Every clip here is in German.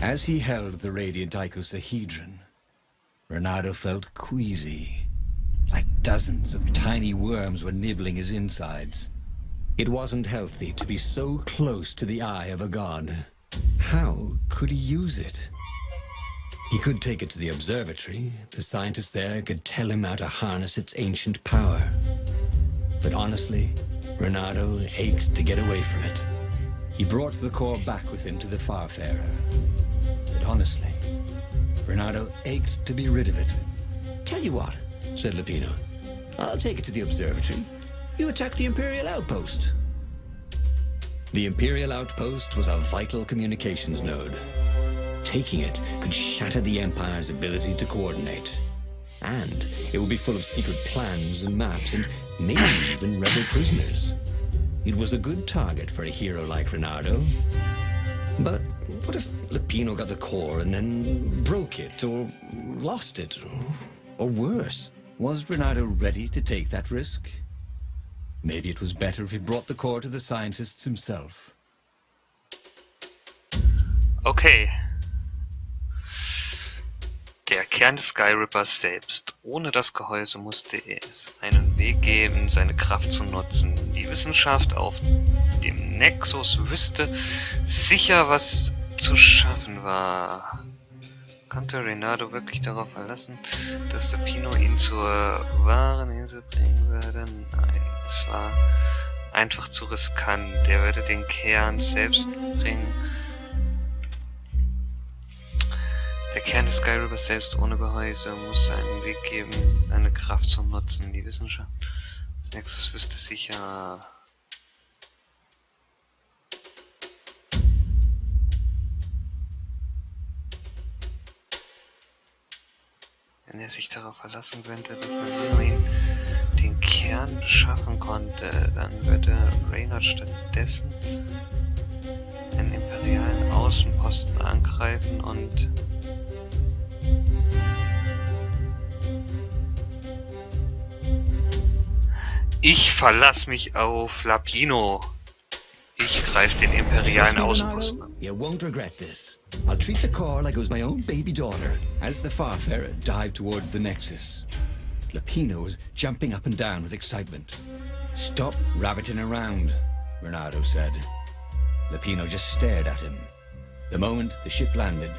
As he held the radiant icosahedron, Renato felt queasy, like dozens of tiny worms were nibbling his insides. It wasn't healthy to be so close to the eye of a god. How could he use it? He could take it to the observatory. The scientists there could tell him how to harness its ancient power. But honestly, Renato ached to get away from it. He brought the core back with him to the Farfarer. But honestly, Renato ached to be rid of it. Tell you what, said Lupino. I'll take it to the observatory. You attack the Imperial outpost. The Imperial outpost was a vital communications node. Taking it could shatter the Empire's ability to coordinate. And it would be full of secret plans and maps and maybe even rebel prisoners. It was a good target for a hero like Renato. But what if Lupino got the core and then broke it or lost it? Or worse, was Renato ready to take that risk? Maybe it was better if he brought the core to the scientists himself. Okay. Der Kern des Skyrippers selbst. Ohne das Gehäuse musste es einen Weg geben, seine Kraft zu nutzen. Die Wissenschaft auf dem Nexus wüsste sicher, was zu schaffen war. Konnte Renato wirklich darauf verlassen, dass Lupino ihn zur wahren Insel bringen würde? Nein, es war einfach zu riskant. Er würde den Kern selbst bringen. Der Kern des Skyrippers selbst ohne Gehäuse muss einen Weg geben, seine Kraft zu nutzen. Die Wissenschaft des Nexus wüsste sicher. Wenn er sich darauf verlassen könnte, dass Lupino den Kern schaffen konnte, dann würde Reynard stattdessen einen imperialen Außenposten angreifen und ich verlasse mich auf Lupino. Ich greife den imperialen Außenposten an. You won't regret this. I'll treat the core like it was my own baby daughter. As the Farfarer dived towards the Nexus, Lupino was jumping up and down with excitement. Stop rabbiting around, Renato said. Lupino just stared at him. The moment the ship landed,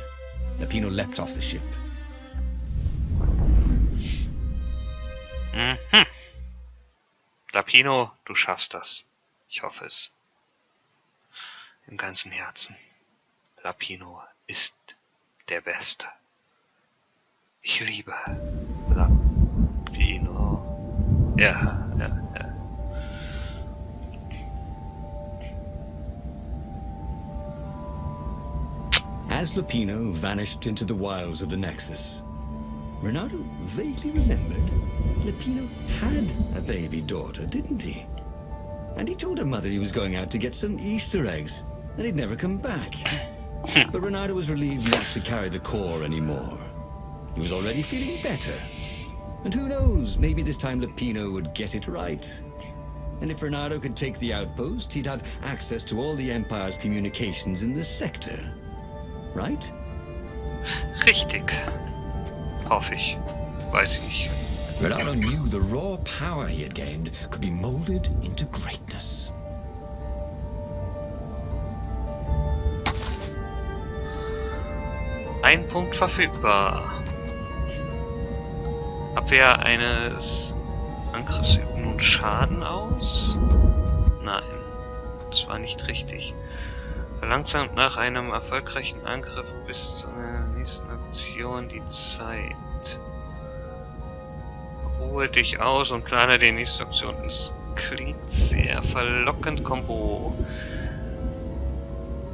Lupino leapt off the ship. Mhm. Lupino, du schaffst das. Ich hoffe es. Im ganzen Herzen. Lupino ist der Beste. Ich liebe Lupino. Ja. As Lupino vanished into the wilds of the Nexus, Renato vaguely remembered Lupino had a baby daughter, didn't he? And he told her mother he was going out to get some Easter eggs, and he'd never come back. But Renato was relieved not to carry the core anymore. He was already feeling better. And who knows, maybe this time Lupino would get it right. And if Renato could take the outpost, he'd have access to all the Empire's communications in the sector. Right? Richtig. Hoffe ich. Weiß ich nicht. Renato knew the raw power he had gained could be molded into greatness. Ein Punkt verfügbar. Abwehr eines Angriffs übt nun Schaden aus? Nein, das war nicht richtig. Verlangsamt nach einem erfolgreichen Angriff bis zur nächsten Aktion die Zeit. Ruhe dich aus und plane die nächste Aktion. Das klingt sehr verlockend, Combo.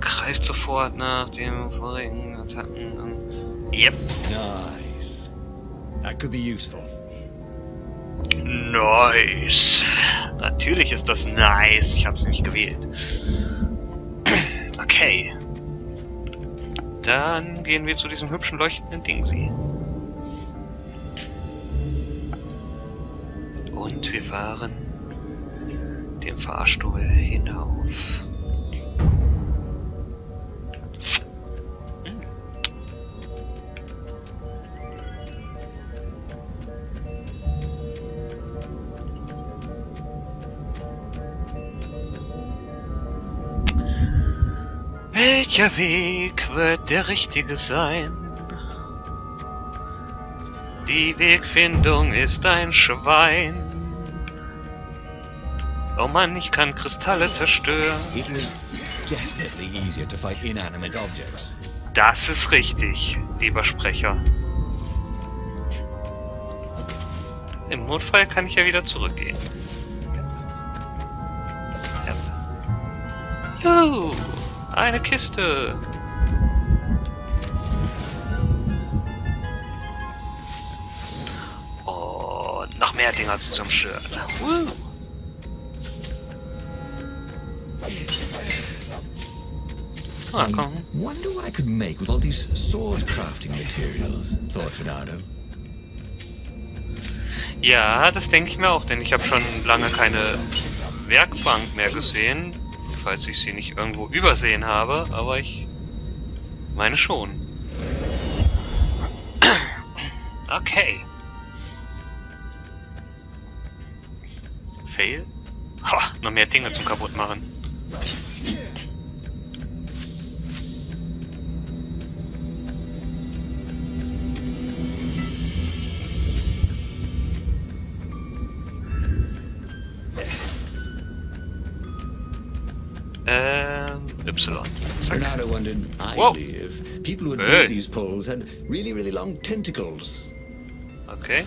Greift sofort nach dem vorigen Attacken an. Yep. Nice. That could be useful. Nice. Natürlich ist das nice. Ich habe es nicht gewählt. Okay. Dann gehen wir zu diesem hübschen leuchtenden Dingsi. Und wir fahren den Fahrstuhl hinauf. Welcher Weg wird der richtige sein? Die Wegfindung ist ein Schwein. Oh Mann, ich kann Kristalle zerstören. It was definitely easier to fight inanimate objects. Das ist richtig, lieber Sprecher. Im Notfall kann ich ja wieder zurückgehen. Ja. Juhu, eine Kiste. Und noch mehr Dinger zum Schirren. Ah, komm. I wonder what I could make with all these sword crafting materials, thought Renato. Ja, das denke ich mir auch, denn ich habe schon lange keine Werkbank mehr gesehen, falls ich sie nicht irgendwo übersehen habe, aber ich meine schon. Okay. Fail? Ha, noch mehr Dinge zum kaputt machen. Y. Zack. Renato wondered idly if people who had made these poles had really, really long tentacles. Okay.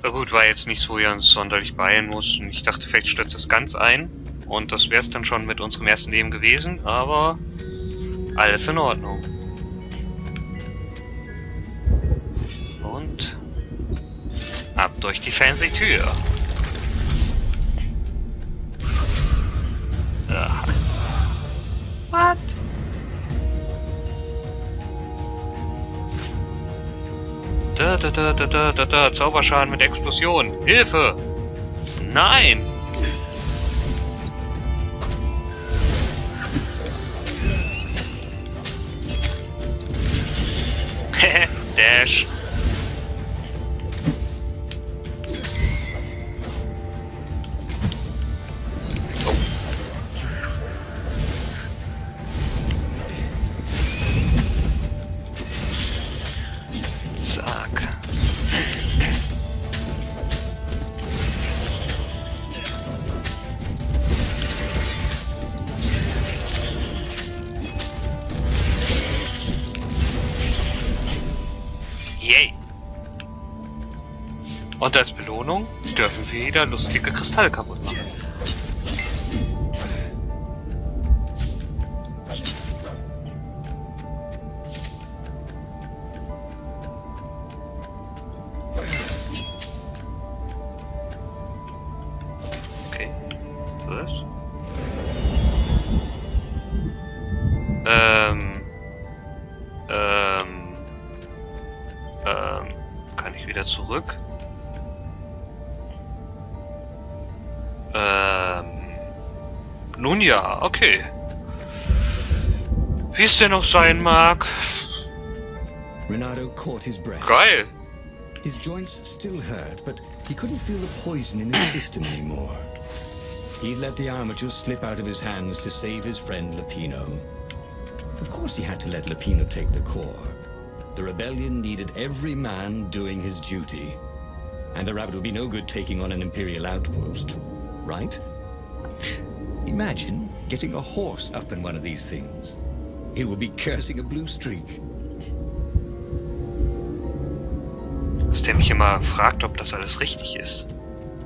Na gut, war jetzt nichts, wo wir uns sonderlich beeilen mussten. Ich dachte, vielleicht stürzt es ganz ein. Und das wäre es dann schon mit unserem ersten Leben gewesen, aber alles in Ordnung. Und ab durch die fancy Tür. Aha. What? Da, Zauberschaden mit Explosion. Hilfe! Nein! Dash. Oh. Zack. Yay! Und als Belohnung dürfen wir wieder lustige Kristalle kaputt machen. Okay. Was? Kann ich wieder zurück? Nun ja, okay. Wie es denn auch sein mag. Renato caught his breath. Geil. His joints still hurt, but he couldn't feel the poison in his system anymore. He'd let the armature slip out of his hands to save his friend Lupino. Of course he had to let Lupino take the core. The rebellion needed every man doing his duty. And the rabbit would be no good taking on an Imperial outpost, right? Imagine getting a horse up in one of these things. He would be cursing a blue streak. Dass der mich immer fragt, ob das alles richtig ist.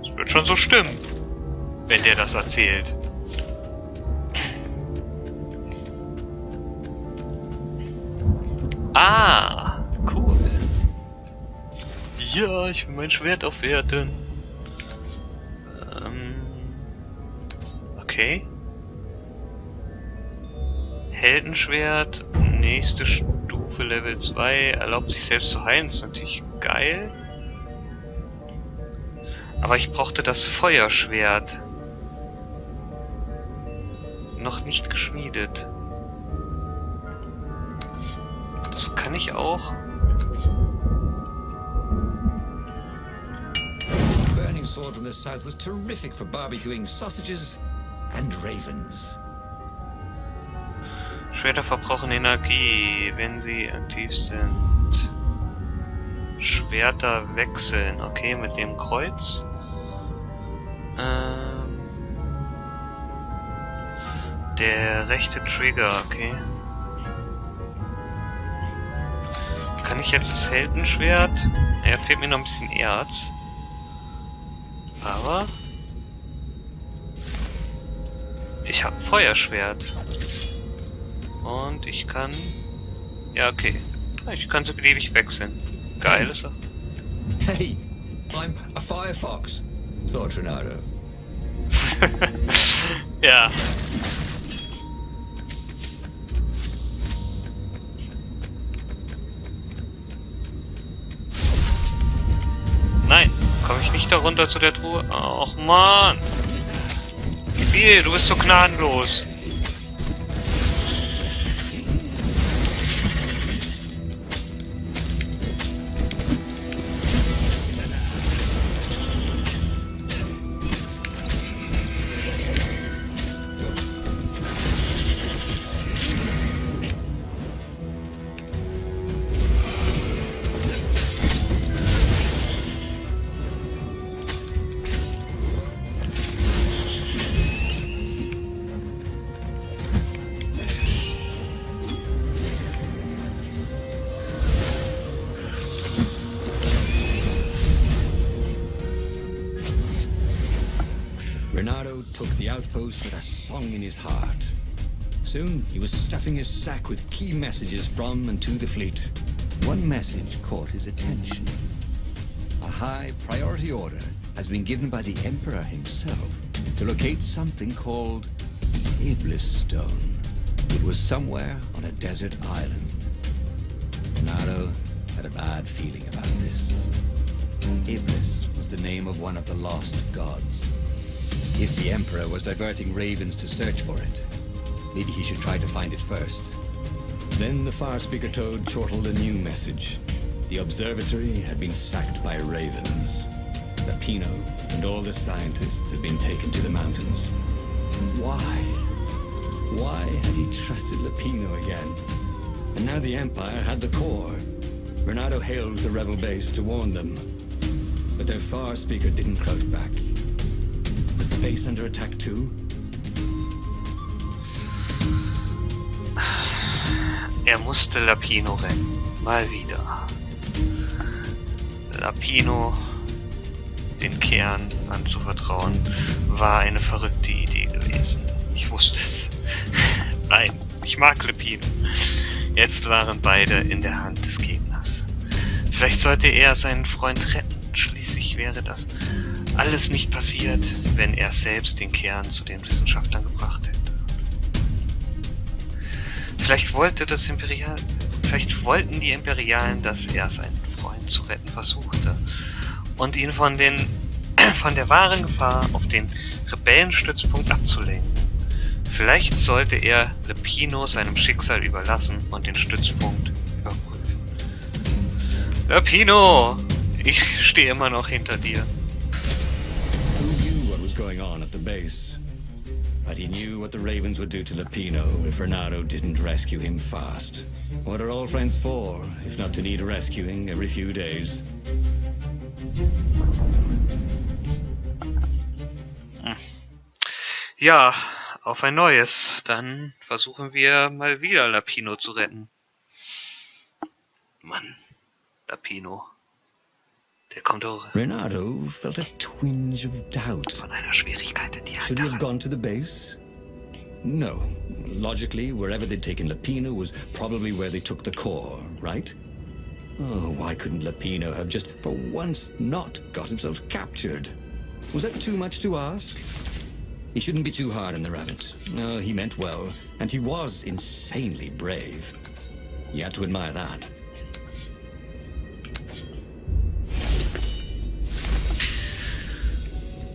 Das wird schon so stimmen, wenn der das erzählt. Ah, cool. Ja, ich will mein Schwert aufwerten. Okay. Heldenschwert, nächste Stufe, Level 2, erlaubt sich selbst zu heilen, ist natürlich geil. Aber ich brauchte das Feuerschwert. Noch nicht geschmiedet. Das kann ich auch. sword from the south was terrific for barbecuing sausages and ravens. Schwerter verbrauchen Energie, wenn sie aktiv sind. Schwerter wechseln, okay, mit dem Kreuz. Der rechte Trigger, okay. Kann ich jetzt das Heldenschwert? Ja, fehlt mir noch ein bisschen Erz. Aber ich habe Feuerschwert. Und ich kann... Ja, okay. Ich kann so beliebig wechseln. Geil ist er. Hey, I'm a firefox, thought Renato. Ja. Nein, komme ich nicht da runter zu der Truhe? Och man! Spiel, du bist so gnadenlos. Renato took the outpost with a song in his heart. Soon, he was stuffing his sack with key messages from and to the fleet. One message caught his attention. A high priority order has been given by the Emperor himself to locate something called Iblis Stone. It was somewhere on a desert island. Renato had a bad feeling about this. Iblis was the name of one of the lost gods. If the Emperor was diverting ravens to search for it, maybe he should try to find it first. Then the far speaker toad chortled a new message. The observatory had been sacked by ravens. Lapino and all the scientists had been taken to the mountains. Why? Why had he trusted Lapino again? And now the Empire had the core. Renato hailed the rebel base to warn them. But their far speaker didn't crouch back. Was the base under attack too? Musste Lapino rennen. Mal wieder. Lapino den Kern anzuvertrauen, war eine verrückte Idee gewesen. Ich wusste es. Nein, ich mag Lapino. Jetzt waren beide in der Hand des Gegners. Vielleicht sollte er seinen Freund retten. Schließlich wäre das alles nicht passiert, wenn er selbst den Kern zu den Wissenschaftlern gebracht hätte. Vielleicht wollten die Imperialen, dass er seinen Freund zu retten versuchte und ihn von der wahren Gefahr auf den Rebellenstützpunkt abzulenken. Vielleicht sollte er Lapino seinem Schicksal überlassen und den Stützpunkt überprüfen. Lapino! Ich stehe immer noch hinter dir. Who knew what was going on at the base? But he knew what the ravens would do to Lapino if Renato didn't rescue him fast. What are old friends for, if not to need rescuing every few days? Ja, auf ein neues. Dann versuchen wir mal wieder Lapino zu retten. Mann, Lapino. Der kommt hoch. Renato felt a twinge of doubt. Von einer Schwierigkeit in die Should he have andere. gone to the base? No. Logically, wherever they'd taken Lapino was probably where they took the core, right? Oh, why couldn't Lapino have just, for once, not got himself captured? Was that too much to ask? He shouldn't be too hard on the rabbit. No, he meant well, and he was insanely brave. You had to admire that.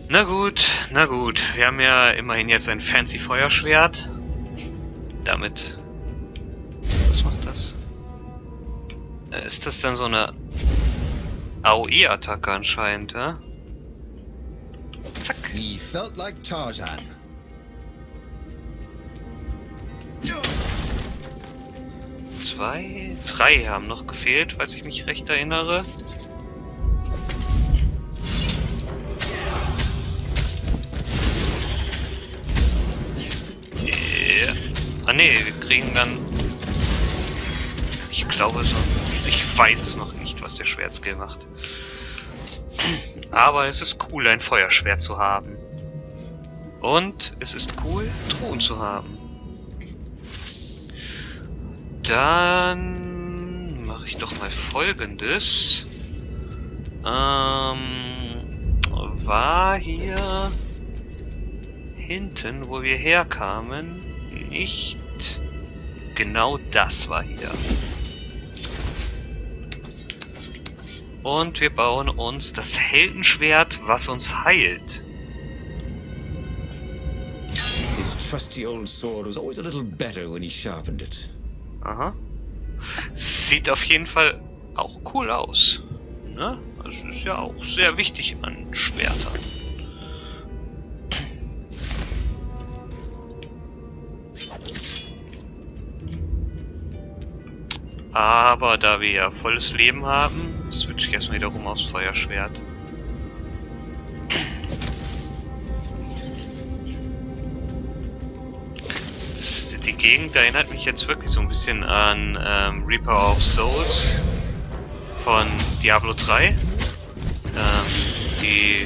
Na gut. Wir haben ja immerhin jetzt ein fancy Feuerschwert. Damit... Was macht das? Ist das dann so eine AOE-Attacke anscheinend, ja? Zack. He felt like Tarzan. 2, 3 haben noch gefehlt, falls ich mich recht erinnere. Ah ne, wir kriegen dann... Ich glaube so... Ich weiß es noch nicht, was der Schwertskill macht. Aber es ist cool, ein Feuerschwert zu haben. Und es ist cool, Truhen zu haben. Dann mache ich doch mal Folgendes. War hier hinten, wo wir herkamen, nicht... Genau das war hier. Und wir bauen uns das Heldenschwert, was uns heilt. His trusty old sword was always a little better when he sharpened it. Aha. Sieht auf jeden Fall auch cool aus. Ne? Das ist ja auch sehr wichtig an Schwertern. Aber da wir ja volles Leben haben, switche ich erstmal wieder rum aufs Feuerschwert. Die Gegend erinnert mich jetzt wirklich so ein bisschen an Reaper of Souls von Diablo 3. Die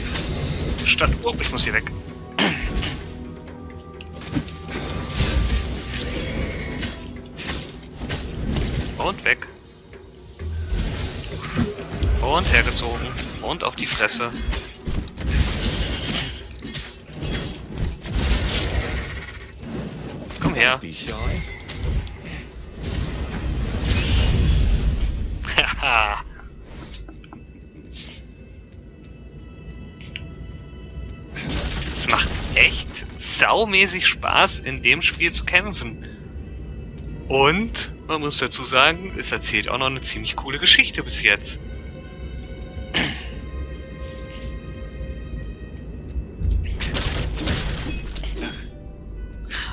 Stadt... Oh, ich muss hier weg. Und weg. Und hergezogen. Und auf die Fresse. Komm her. Haha. Es macht echt saumäßig Spaß, in dem Spiel zu kämpfen. Und, man muss dazu sagen, es erzählt auch noch eine ziemlich coole Geschichte bis jetzt.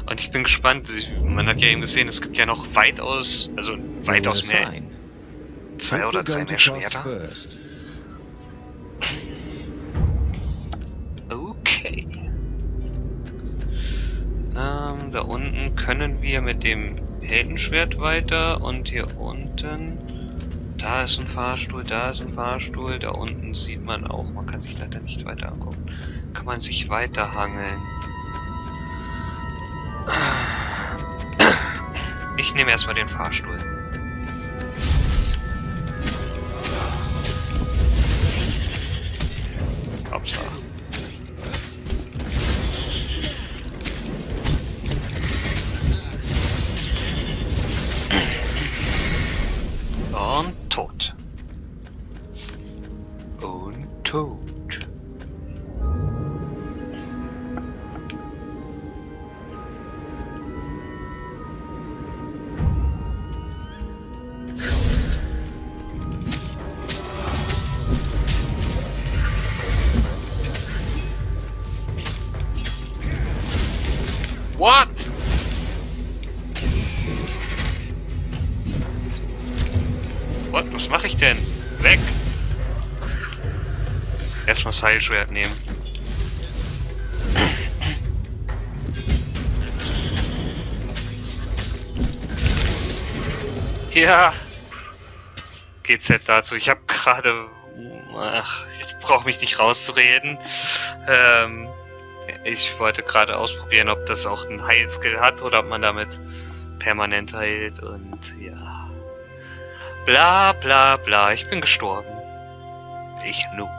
Und ich bin gespannt, man hat ja eben gesehen, es gibt ja noch weitaus mehr, 2 oder 3 mehr Schwerter. Okay. Da unten können wir mit dem Heldenschwert weiter und hier unten, da ist ein Fahrstuhl, da ist ein Fahrstuhl, da unten sieht man auch, man kann sich leider nicht weiter angucken, kann man sich weiter hangeln. Ich nehme erstmal den Fahrstuhl. Hoppsa. Und tot. Und tot. What? What? Was mache ich denn? Weg! Erstmal das Heilschwert nehmen. Ja! GZ dazu. Ich habe gerade... Ach, ich brauche mich nicht rauszureden. Ich wollte gerade ausprobieren, ob das auch einen Heilskill hat oder ob man damit permanent heilt und ja. Bla bla bla, ich bin gestorben. Ich Noob.